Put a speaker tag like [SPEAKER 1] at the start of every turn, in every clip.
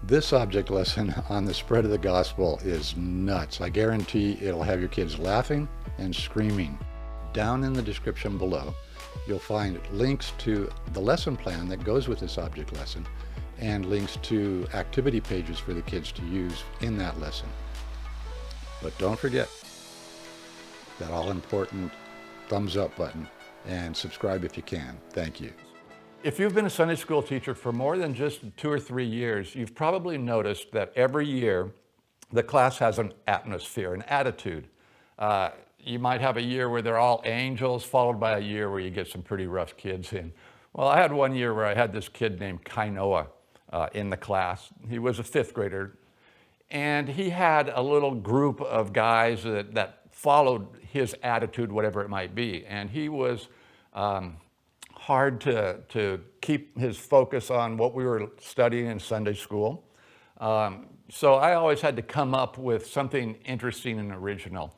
[SPEAKER 1] This object lesson on the spread of the gospel is nuts. I guarantee it'll have your kids laughing and screaming. Down in the description below, you'll find links to the lesson plan that goes with this object lesson and links to activity pages for the kids to use in that lesson. But don't forget that all-important thumbs up button and subscribe if you can. Thank you. If you've been a Sunday school teacher for more than just 2 or 3 years, you've probably noticed that every year the class has an atmosphere, an attitude. You might have a year where they're all angels, followed by a year where you get some pretty rough kids in. Well, I had one year where I had this kid named Kainoa in the class. He was a 5th grader, and he had a little group of guys that followed his attitude, whatever it might be. And he was hard to keep his focus on what we were studying in Sunday school. So I always had to come up with something interesting and original.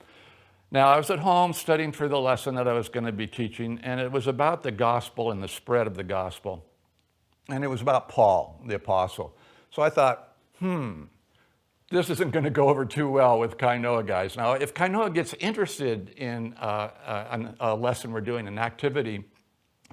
[SPEAKER 1] Now, I was at home studying for the lesson that I was going to be teaching, and it was about the gospel and the spread of the gospel. And it was about Paul, the apostle. So I thought, this isn't going to go over too well with Kainoa guys. Now, if Kainoa gets interested in a lesson we're doing, an activity,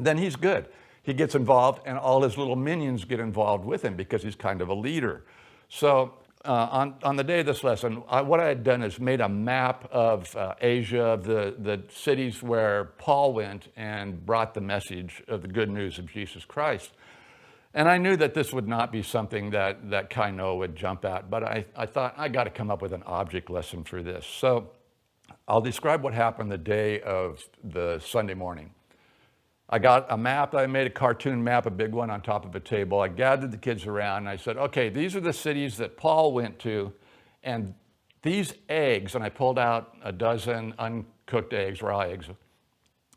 [SPEAKER 1] then he's good. He gets involved, and all his little minions get involved with him because he's kind of a leader. So on the day of this lesson, what I had done is made a map of Asia, of the cities where Paul went and brought the message of the good news of Jesus Christ. And I knew that this would not be something that Kainoa would jump at, but I thought I got to come up with an object lesson for this. So I'll describe what happened the day of the Sunday morning. I got a map. I made a cartoon map, a big one on top of a table. I gathered the kids around and I said, okay, these are the cities that Paul went to, and these eggs, and I pulled out a dozen uncooked eggs, raw eggs.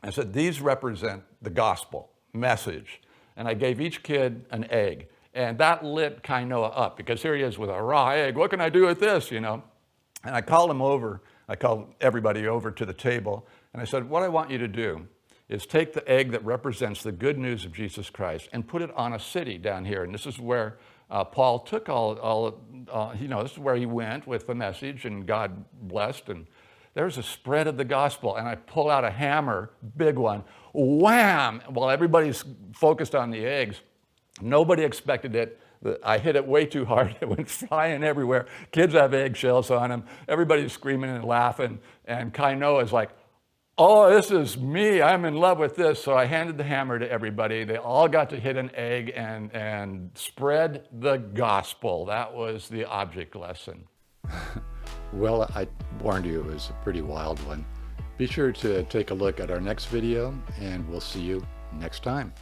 [SPEAKER 1] I said, these represent the gospel message. And I gave each kid an egg. And that lit Kainoa up, because here he is with a raw egg. What can I do with this, And I called him over. I called everybody over to the table. And I said, what I want you to do is take the egg that represents the good news of Jesus Christ and put it on a city down here. And this is where Paul took this is where he went with the message, and God blessed. And there's a spread of the gospel. And I pull out a hammer, big one, wham! While everybody's focused on the eggs, nobody expected it. I hit it way too hard. It went flying everywhere. Kids have eggshells on them. Everybody's screaming and laughing. And Kainoa is like, oh, this is me. I'm in love with this. So I handed the hammer to everybody. They all got to hit an egg and spread the gospel. That was the object lesson. Well, I warned you it was a pretty wild one. Be sure to take a look at our next video, and we'll see you next time.